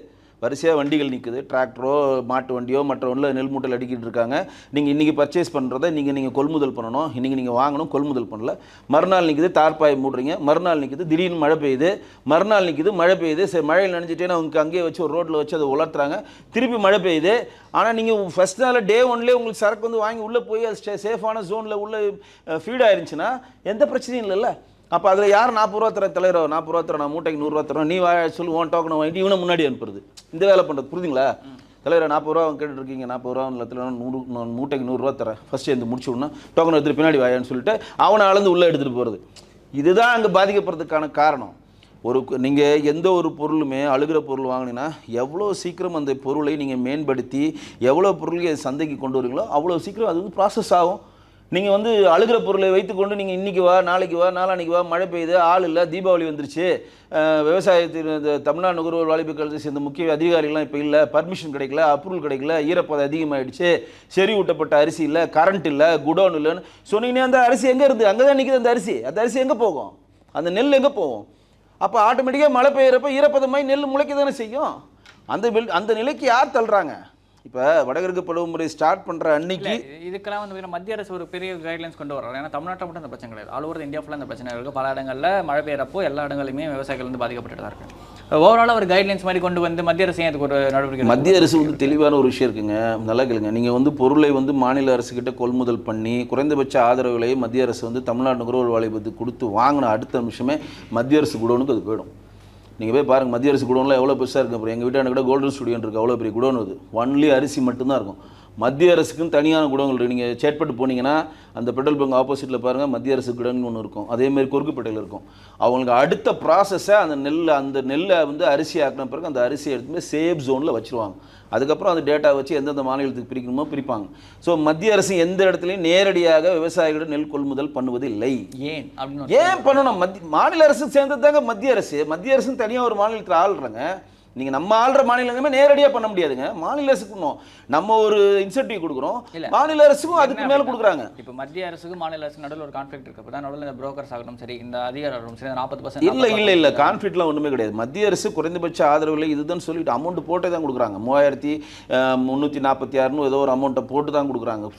வரிசையாக வண்டிகள் நிற்குது, டிராக்டரோ மாட்டு வண்டியோ மற்ற ஒன்றில் நெல் மூட்டையில் அடிக்கிட்டு இருக்காங்க. நீங்கள் இன்றைக்கி பர்ச்சேஸ் பண்ணுறதை நீங்கள் கொள்முதல் பண்ணணும், இன்றைக்கி நீங்கள் வாங்கணும், கொள்முதல் பண்ணல. மறுநாள் நிற்குது, தார்பாய் மூடுறீங்க, மறுநாள் நிற்குது, திடீர்னு மழை பெய்யுது, மறுநாள் நிற்குது, மழை பெய்யுது. சரி, மழையில் நினைச்சிட்டேன்னா உங்களுக்கு அங்கேயே வச்சு ஒரு ரோட்டில் வச்சு அதை உலர்த்துறாங்க, திருப்பி மழை பெய்யுது. ஆனால் நீங்கள் ஃபஸ்ட் நாள் டே 1லேயே உங்களுக்கு சரக்கு வாங்கி உள்ளே போய் அது சேஃபான ஜோனில் உள்ள ஃபீட் ஆயிருந்துச்சுன்னா எந்த பிரச்சனையும் இல்லைல்ல. அப்போ அதில் யார் 40 ரூபா தர தலைவரோ, 40 ரூபா தர, நான் மூட்டைக்கு 100 ரூபா தரோம், நீ சொல்லி ஓன் டோக்கனை வாங்கிட்டு இவனை முன்னாடி அனுப்புறது, இந்த வேலை பண்ணுறது. புரியுதுங்களா? தலைவரை 40 ரூபா கேட்டுருக்கீங்க, 40 ரூபா லட்சத்தில் 100 மூட்டைக்கு 100 ரூபா தரேன், ஃபஸ்ட்டு வந்து முடிச்சு விடணும், டோக்கனை எடுத்துகிட்டு பின்னாடி வாயான்னு சொல்லிட்டு அவனை அளந்து உள்ளே எடுத்துகிட்டு போகிறது. இதுதான் அங்கே பாதிக்கப்படுறதுக்கான காரணம். நீங்கள் எந்த ஒரு பொருளுமே அழுகிற பொருள் வாங்கினீங்கன்னா எவ்வளோ சீக்கிரம் அந்த பொருளை நீங்கள் மேம்படுத்தி எவ்வளோ பொருளை சந்தைக்கு கொண்டு வரீங்களோ அவ்வளோ சீக்கிரம் அது ப்ராசஸ் ஆகும். நீங்கள் அழுகிற பொருளை வைத்துக்கொண்டு நீங்கள் இன்றைக்கி வா, நாளைக்கு வா, நாளான்னைக்கு வா, மழை பெய்யுது, ஆள் இல்லை, தீபாவளி வந்துருச்சு, விவசாயத்தின் தமிழ்நாடு நுகர்வோர் வாலிப கழகத்தை சேர்ந்த முக்கிய அதிகாரிகள்லாம் இப்போ இல்லை, பர்மிஷன் கிடைக்கல, அப்ரூவல் கிடைக்கல, ஈரப்பதம் அதிகமாகிடுச்சு, செறிவூட்டப்பட்ட அரிசி இல்லை, கரண்ட் இல்லை, குடோன் இல்லைன்னு சொன்னீங்கன்னா அந்த அரிசி எங்கே இருக்குது? அங்கே தான் நிற்கிது அந்த அரிசி எங்கே போகும்? அந்த நெல் எங்கே போகும்? அப்போ ஆட்டோமேட்டிக்காக மழை பெய்யறப்ப ஈரப்பதமாய் நெல் முளைக்க தானே செய்யும். அந்த நிலைக்கு யார் தள்ளுறாங்க? இப்போ வடகிழக்கு பருவமுறை ஸ்டார்ட் பண்ணுற அன்னைக்கு இதுக்கெல்லாம் மத்திய அரசு ஒரு பெரிய கைட்லைன்ஸ் கொண்டு வர்றாங்க. ஏன்னா தமிழ்நாட்டில் மட்டும் அந்த பிரச்சனை கிடையாது, ஆல் ஓவர் இந்தியா ஃபுல்லாக அந்த பிரச்சனை இருக்குது. பல இடங்களில் மழை பெய்யறப்போ எல்லா இடங்களிலுமே விவசாயிகள் பாதிக்கப்பட்டு தான் இருக்கு. ஓவராலாக ஒரு கைட்லைன்ஸ் மாதிரி கொண்டு வந்து மத்திய அரசு அதுக்கு ஒரு நடவடிக்கை. மத்திய அரசு தெளிவான ஒரு விஷயம் இருக்குங்க, நல்லா கேளுங்க. நீங்கள் பொருளை மாநில அரசுக்கிட்ட கொள்முதல் பண்ணி குறைந்தபட்ச ஆதரவு விலையை மத்திய அரசு தமிழ்நாடு நுகர்வோர் வாலிபத்துக்கு கொடுத்து வாங்கின அடுத்த நிமிஷமே மத்திய அரசு குடோனுக்கு அது போயிடும். நீங்கள் போய் பாருங்கள், மத்திய அரசு குடோனில் எவ்வளோ பெருசாக இருக்குது. அப்புறம் எங்கள் வீட்டான கூட கோல்டன் ஸ்டுடியோ இருக்குது, அவ்வளோ பெரிய குடோன். அது ஒன்லி அரிசி மட்டும்தான் இருக்கும். மத்திய அரசுக்குன்னு தனியான குடோன்கள் இருக்குது. நீங்கள் சேட்பட்டு போனீங்கன்னா அந்த பெட்ரோல் பங்க் ஆப்போசிட்டில் பாருங்கள், மத்திய அரசு குடோன் ஒன்று இருக்கும். அதேமாதிரி கொருக்குப்பேட்டையில் இருக்கும். அவங்களுக்கு அடுத்த ப்ராசஸை அந்த நெல்லை அரிசி ஆக்கின பிறகு அந்த அரிசியை எடுத்துமே சேஃப் ஜோனில் வச்சுருவாங்க. அதுக்கப்புறம் அந்த டேட்டா வச்சு எந்தெந்த மாநிலத்துக்கு பிரிக்கணுமோ பிரிப்பாங்க. ஸோ மத்திய அரசு எந்த இடத்துலையும் நேரடியாக விவசாயிகளிடம் நெல் கொள்முதல் பண்ணுவது இல்லை. ஏன் பண்ணணும்? மாநில அரசு சேர்ந்தது தாங்க மத்திய அரசு தனியாக ஒரு மாநிலத்தில் ஆள்றாங்க. நீங்கள் நம்ம ஆள்ற மாநிலங்களுமே நேரடியாக பண்ண முடியாதுங்க. மாநில அரசுக்கு நம்ம ஒரு இன்சென்டிவ் கொடுக்குறோம், மாநில அரசுக்கும் அதுக்கு மேலே கொடுக்குறாங்க. இப்போ மத்திய அரசுக்கு மாநில அரசு நடுவில் ஒரு கான்ஃப்ளிக்ட் இருக்கு. அப்போ நடுவில் இந்த புரோக்கர்ஸ் ஆகட்டும் சரி, இந்த அதிகாரம் சரி, 40% இல்லை கான்ஃப்ளிக்ட்லாம் ஒன்றுமே கிடையாது. மத்திய அரசு குறைந்தபட்ச ஆதரவில் இதுதான் சொல்லிட்டு அமௌண்ட் போட்டே தான் கொடுக்குறாங்க. 3346 ஏதோ ஒரு அமௌண்ட்டை போட்டு தான் கொடுக்குறாங்க.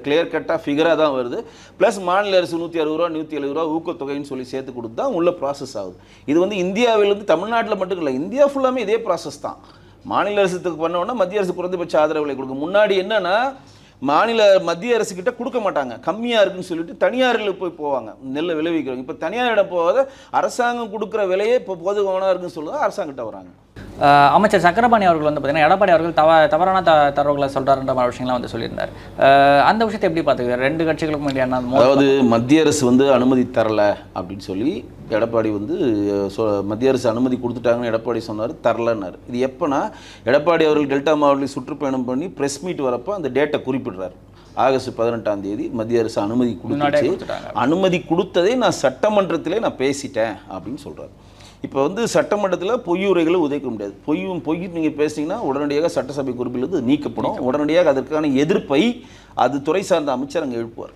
கிளியர் கட்டாக ஃபிகராக தான் வருது. ப்ளஸ் மாநில அரசு 160 ரூபா 170 ரூபா ஊக்கத்தொகைன்னு சொல்லி சேர்த்து கொடுத்து தான் உள்ள ப்ராசஸ் ஆகுது. இது இந்தியாவிலிருந்து தமிழ்நாட்டில் மட்டும் இல்லை, இந்தியா ஃபுல்லாமே இதே ப்ராசஸ் தான். மாநில அரசுக்கு பண்ணோன்னா மத்திய அரசு குறைந்தபட்ச ஆதரவு விலை கொடுக்கும். முன்னாடி என்னன்னா மத்திய அரசு கிட்ட கொடுக்க மாட்டாங்க, கம்மியாக இருக்குன்னு சொல்லிட்டு தனியாரில் போவாங்க நெல்லை விளைவிக்கிறவங்க. இப்போ தனியாரிடம் போகாத அரசாங்கம் கொடுக்குற விலையே இப்போ போதுமானதாக இருக்குன்னு சொல்லுவது அரசாங்கிட்ட வராங்க. அமைச்சர் சக்கரபாணி அவர்கள் வந்து பார்த்தீங்கன்னா எடப்பாடி அவர்கள் தவறான தரவுகளை சொல்கிறாருன்ற மாதிரி விஷயங்கள்லாம் வந்து சொல்லியிருந்தார். அந்த விஷயத்தை எப்படி பார்த்துக்கிறார்? 2 கட்சிகளுக்கும் வேண்டியான அதாவது மத்திய அரசு வந்து அனுமதி தரலை அப்படின்னு சொல்லி எடப்பாடி வந்து மத்திய அரசு அனுமதி கொடுத்துட்டாங்கன்னு எடப்பாடி சொன்னார், தரலன்னாரு. இது எப்போனா எடப்பாடி அவர்கள் டெல்டா மாவட்டத்தில் சுற்றுப்பயணம் பண்ணி ப்ரெஸ் மீட் வரப்போ அந்த டேட்டை குறிப்பிடுறாரு. ஆகஸ்ட் 18ஆம் தேதி மத்திய அரசு அனுமதி கொடுத்துச்சு, அனுமதி கொடுத்ததே நான் சட்டமன்றத்திலே நான் பேசிட்டேன் அப்படின்னு சொல்கிறார். இப்போ வந்து சட்டமன்றத்தில் பொய்யுரைகளை உதைக்க முடியாது. பொய் நீங்கள் பேசிங்கன்னா உடனடியாக சட்டசபை குறிப்பிலிருந்து நீக்கப்படும். உடனடியாக அதற்கான எதிர்ப்பை அது துறை சார்ந்த அமைச்சர் அங்கே எழுப்புவார்.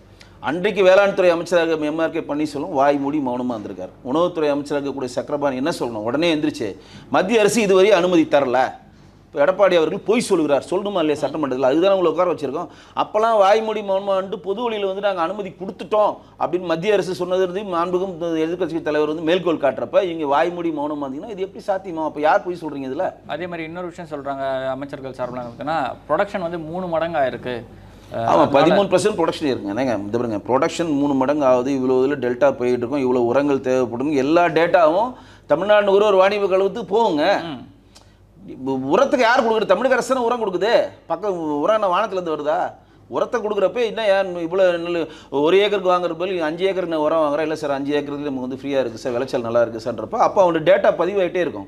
அன்றைக்கு வேளாண் துறை அமைச்சராக எம்ஆர்கே பன்னீர்செல்வம் வாய் மூடி மௌனமாக இருந்திருக்கார். உணவுத்துறை அமைச்சராக கூடிய சக்கரபாணி என்ன சொல்லணும், உடனே எந்திரிச்சு மத்திய அரசு இதுவரை அனுமதி தரல, இப்போ எடப்பாடி அவர்கள் பொய் சொல்கிறார் சொல்லணுமா இல்லையா சட்டமன்றத்தில்? அதுதான் உங்களை உட்கார வச்சிருக்கோம். அப்போல்லாம் வாய்மொழி மௌனமாண்டு பொது வழியில் வந்து நாங்கள் அனுமதி கொடுத்துட்டோம் அப்படின்னு மத்திய அரசு சொன்னது மாண்புக்கும் எதிர்க்கட்சி தலைவர் வந்து மேற்கோள் காட்டுறப்ப இங்கே வாய்மொழி மௌனம் வந்தீங்கன்னா இது எப்படி சாத்தியமா? அப்போ யார் பொய் சொல்கிறீங்க இதில்? அதே மாதிரி இன்னொரு விஷயம் சொல்கிறாங்க அமைச்சர்கள் சார்பில் இருக்குன்னா ப்ரொடக்ஷன் வந்து 3 மடங்கு ஆயிருக்கு. ஆமாம், 13% ப்ரொடக்ஷன் இருக்குங்க. என்னங்க இந்த பாருங்க, ப்ரொடக்ஷன் 3 மடங்கு ஆகுது, இவ்வளோ இதில் டெல்டா போயிட்டு இருக்கும், இவ்வளோ உரங்கள் தேவைப்படும், எல்லா டேட்டாவும் தமிழ்நாடு ஒரு வாணிப கழகத்துக்கு போகுங்க. உரத்துக்கு யார் கொடுக்குறது? தமிழக அரசு உரம் கொடுக்குது. பக்கம் உரம் என்ன வானத்துலேருந்து வருதா? உரத்தை கொடுக்குறப்ப என்ன இவ்வளோ நெல் 1 ஏக்கருக்கு வாங்குற போது 5 ஏக்கருக்கு நான் உரம் வாங்குறேன், இல்லை சார் 5 ஏக்கருக்கு நமக்கு வந்து ஃப்ரீயாக இருக்குது சார், விளைச்சல் நல்லா இருக்குது சார்ன்றப்போ அப்போ அவனோட டேட்டா பதிவாகிட்டே இருக்கும்.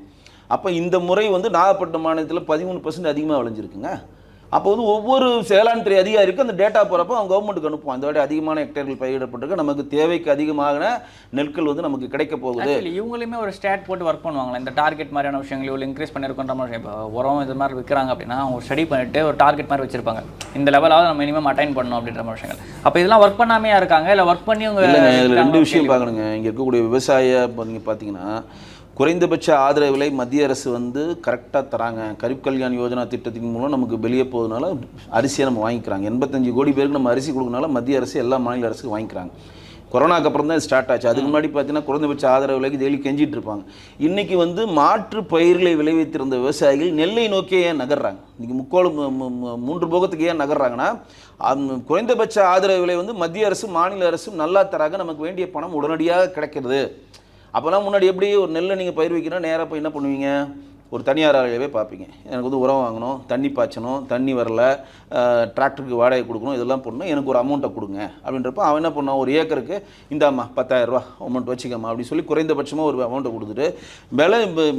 அப்போ இந்த முறை வந்து நாகப்பட்டினம் மாநிலத்தில் 13% அதிகமாக விளைஞ்சிருக்குங்க. அப்போ வந்து ஒவ்வொரு வேளாண் துறை அதிகாரிக்கும் அந்த டேட்டா போகிறப்போ அவங்க கவர்மெண்ட்டுக்கு அனுப்புவோம். அந்த வாட்டி அதிகமான ஹெக்டேர்கள் பயிரிடப்பட்டிருக்கு, நமக்கு தேவைக்கு அதிகமான நெற்கள் வந்து நமக்கு கிடைக்க போகுது. இவங்களுமே ஒரு ஸ்டாட் போட்டு ஒர்க் பண்ணுவாங்களா இந்த டார்கெட் மாதிரியான விஷயங்கள் இவ்வளோ இன்க்ரீஸ் பண்ணியிருக்கோன்ற மாதிரி? இப்போ உரம் இது மாதிரி விற்கிறாங்க அப்படின்னா அவங்க ஸ்டடி பண்ணிட்டு ஒரு டார்கெட் மாதிரி வச்சிருப்பாங்க, இந்த லெவலாவது நம்ம மினிமம் அட்டைன் பண்ணணும் அப்படின்ற மாதிரி விஷயங்கள். அப்போ இதெல்லாம் ஒர்க் பண்ணாமையா இருக்காங்க, இல்லை ஒர்க் பண்ணி அவங்க? இதில் 2 விஷயம் பார்க்கணுங்க. இங்கே இருக்கக்கூடிய விவசாய நீங்கள் பார்த்தீங்கன்னா குறைந்தபட்ச ஆதரவு விலை மத்திய அரசு வந்து கரெக்டாக தராங்க. கரீப் கல்யாண் யோஜனா திட்டத்தின் மூலம் நமக்கு வெளியே போகிறதுனால அரிசியை நம்ம வாங்கிக்கிறாங்க. 85 கோடி பேருக்கு நம்ம அரிசி கொடுக்கறனால மத்திய அரசு எல்லா மாநில அரசுக்கு வாங்கிக்கிறாங்க. கொரோனாக்கு அப்புறம் தான் ஸ்டார்ட் ஆச்சு. அதுக்கு முன்னாடி பார்த்தீங்கன்னா குறைந்தபட்ச ஆதரவு விலைக்கு டெய்லி கெஞ்சிட்டு இருப்பாங்க. இன்றைக்கி வந்து மாற்று பயிர்களை விளைவித்திருந்த விவசாயிகள் நெல்லை நோக்கியே ஏன் நகர்றாங்க? இன்றைக்கி 3 போகத்துக்கு ஏன் நகர்றாங்கன்னா குறைந்தபட்ச ஆதரவு விலை வந்து மத்திய அரசு மாநில அரசும் நல்லா தராங்க, நமக்கு வேண்டிய பணம் உடனடியாக கிடைக்கிறது. அப்போல்லாம் முன்னாடி எப்படி ஒரு நெல்லை நீங்கள் பயிர் வைக்கணும், நேராக போய் என்ன பண்ணுவீங்க, ஒரு தனியார் ஆலையவே பார்ப்பீங்க. எனக்கு வந்து உரம் வாங்கணும், தண்ணி பாய்ச்சணும், தண்ணி வரல, டிராக்டருக்கு வாடகை கொடுக்கணும், இதெல்லாம் பண்ணணும், எனக்கு ஒரு அமௌண்ட்டை கொடுங்க அப்படின்றப்ப அவன் என்ன பண்ணான், ஒரு ஏக்கருக்கு இந்தாம்மா 10,000 ரூபா அமௌண்ட் வச்சுக்கம்மா அப்படின்னு சொல்லி குறைந்தபட்சமாக ஒரு அமௌண்ட்டை கொடுத்துட்டு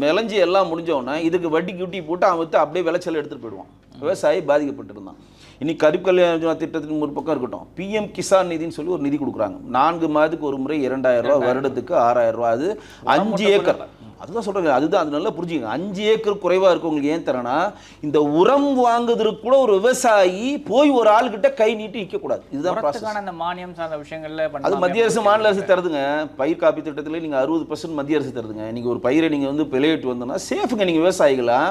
விளைஞ்சி எல்லாம் முடிஞ்சோன்னா இதுக்கு வட்டி குட்டி போட்டு அவன் வந்து அப்படியே விளைச்சல் எடுத்துகிட்டு போயிடுவான். விவசாயி பாதிக்கப்பட்டிருந்தான். இன்னைக்கு கரீப் கல்யாண் யோஜனா திட்டத்தின் ஒரு பக்கம் இருக்கட்டும், PM கிசான் நிதின்னு சொல்லி ஒரு நிதி கொடுக்குறாங்க. 4 மாதத்துக்கு ஒரு முறை 2,000 ரூபா, வருடத்துக்கு 6,000 ரூபா. அது 5 ஏக்கர். அதுதான் சொல்கிறேன், அதுதான் அது நல்லா புரிஞ்சுங்க. 5 ஏக்கர் குறைவாக இருக்கவங்களுக்கு ஏன் தரேன்னா, இந்த உரம் வாங்குறதுக்கு கூட ஒரு விவசாயி போய் ஒரு ஆள்கிட்ட கை நீட்டி நிற்கக்கூடாது. இதுதான் ப்ராசஸ். அந்த மானியம் சார்ந்த விஷயங்கள்ல அது மத்திய அரசு மாநில அரசு தருதுங்க. பயிர் காப்பீட்டு திட்டத்தில் நீங்கள் 60% மத்திய அரசு தருதுங்க. நீங்கள் ஒரு பயிரை நீங்கள் வந்து விளையிட்டு வந்தோன்னா சேஃபுங்க. நீங்கள் விவசாயிகளா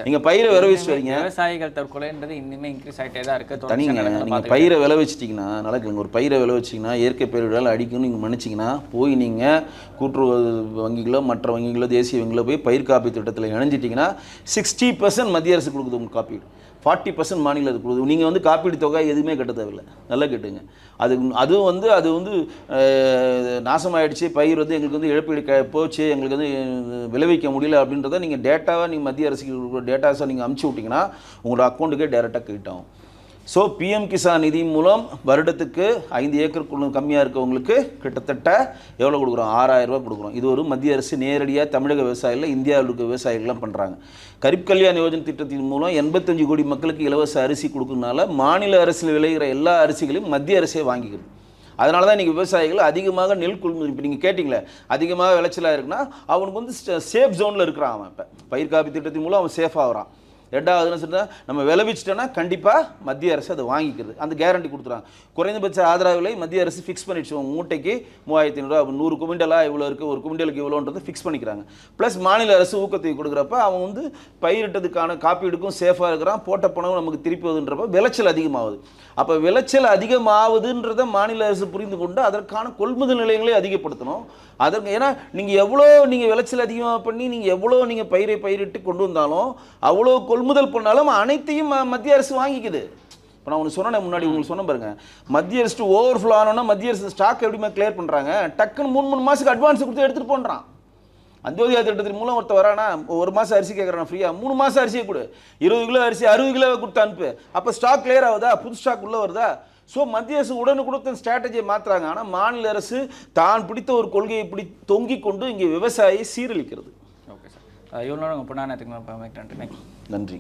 நீங்கள் பயிரை விளைவிச்சு வரீங்க. விவசாயிகள் தற்கொலைன்றது இன்னுமே இன்க்ரீஸ் ஆகிட்டே தான் இருக்குது. தனிங்க நீங்கள் பயிரை விளைவிச்சிட்டிங்கன்னா நடக்குங்க. ஒரு பயிரை விளைவிச்சிங்கன்னா இயற்கை பயிர்களால் அடிக்கணும்னு நீங்கள் நினச்சிங்கன்னா போய் நீங்கள் கூட்டுறவு வங்கிகளோ மற்ற வங்கிகளோ தேசிய வங்கியில் போய் பயிர் காப்பீட்டு திட்டத்தில் இணைஞ்சிட்டிங்கன்னா 60% மத்திய அரசு கொடுக்குது உங்களுக்கு காப்பீடு, 40% மாநில அரசு கொடுக்குது. நீங்கள் வந்து காப்பீடு தொகை எதுவுமே கட்ட தேவையில்லை. நல்லா கேட்டுங்க. அது வந்து நாசமாயிடுச்சு, பயிர் வந்து எங்களுக்கு வந்து இழப்பீடு போச்சு, எங்களுக்கு வந்து விளைவிக்க முடியல அப்படின்றத நீங்கள் டேட்டாவாக நீங்கள் மத்திய அரசுக்கு டேட்டாஸாக நீங்கள் அமுச்சு விட்டிங்கன்னா உங்களோட அக்கௌண்ட்டுக்கே டைரெக்டாக கிரெடிட் ஆகும். ஸோ PM கிசான் நிதி மூலம் வருடத்துக்கு 5 ஏக்கருக்குள்ள கம்மியாக இருக்கவங்களுக்கு கிட்டத்தட்ட எவ்வளோ கொடுக்குறோம், 6,000 ரூபா கொடுக்குறோம். இது ஒரு மத்திய அரசு நேரடியாக தமிழக விவசாயிகள் இந்தியாவில் இருக்க விவசாயிகள்லாம் பண்ணுறாங்க. கரீப் கல்யாண் யோஜனா திட்டத்தின் மூலம் 85 கோடி மக்களுக்கு இலவச அரிசி கொடுக்கறதுனால மாநில அரசில் விளைகிற எல்லா அரிசிகளையும் மத்திய அரசே வாங்கிக்கிறது. அதனால தான் இன்றைக்கி விவசாயிகள் அதிகமாக நெல் கொள்முதல், இப்போ நீங்கள் கேட்டிங்களே அதிகமாக விளைச்சலாக இருக்குன்னா அவனுக்கு வந்து சேஃப் ஜோனில் இருக்கிறான். அவன் இப்போ பயிர் காப்பீட்டு திட்டத்தின் மூலம் அவன் சேஃபாக வரான். ரெண்டாவது சொன்னால் நம்ம விளைவிச்சிட்டோன்னா கண்டிப்பாக மத்திய அரசு அதை வாங்கிக்கிறது, அந்த கேரண்டி கொடுத்துறாங்க. குறைந்தபட்ச ஆதரவு விலை மத்திய அரசு ஃபிக்ஸ் பண்ணிடுச்சு, மூட்டைக்கு 3500 100 குவிண்டலாக இவ்வளோ இருக்குது, ஒரு குவிண்டலுக்கு இவ்வளோன்றது ஃபிக்ஸ் பண்ணிக்கிறாங்க. ப்ளஸ் மாநில அரசு ஊக்கத்தை கொடுக்குறப்ப அவன் வந்து பயிரிட்டதுக்கான காப்பீடுக்கும் சேஃபாக இருக்கிறான், போட்ட பணம் நமக்கு திருப்பி வருதுன்றப்ப விளைச்சல் அதிகமாகுது. அப்போ விளைச்சல் அதிகமாகுதுன்றதை மாநில அரசு புரிந்து கொண்டு அதற்கான கொள்முதல் நிலையங்களை அதிகப்படுத்தணும். அதற்கு ஏன்னா நீங்கள் எவ்வளோ விளைச்சல் அதிகமாக பண்ணி நீங்கள் எவ்வளோ பயிரிட்டு கொண்டு வந்தாலும் அவ்வளோ கொள்முதல் பண்ணாலும் அனைத்தையும் மத்திய அரசு வாங்கிக்குது. இப்போ நான் ஒன்று சொன்னேன் முன்னாடி, உங்களுக்கு சொன்ன பாருங்க, மத்திய அரசு ஓவர்ஃப்ளோ ஆனோன்னா மத்திய அரசு ஸ்டாக் எப்படிமா கிளியர் பண்ணுறாங்க, டக்குன்னு 3 மாதத்துக்கு அட்வான்ஸ் கொடுத்து எடுத்துகிட்டு போன்றான். அந்தியோதயா திட்டத்தின் மூலம் ஒருத்தர் வரானா, ஒரு மாதம் அரிசி கேட்குறான் ஃப்ரீயாக, 3 மாதம் அரிசியை கொடு, 20 கிலோ அரிசி 60 கிலோவை கொடுத்து அனுப்பு, அப்போ ஸ்டாக் கிளியர் ஆகுதா, புது ஸ்டாக் உள்ளே வருதா? ஸோ மத்திய அரசு உடனுக்குடன் ஸ்ட்ராட்டஜியை மாற்றுறாங்க. ஆனால் மாநில அரசு தான் பிடித்த ஒரு கொள்கையை தொங்கிக் கொண்டு இங்கே விவசாயியை சீரழிக்கிறது. ஓகே சார், இவ்வளோ உங்கள் பொண்ணானத்துக்கு நன்றி. நன்றி.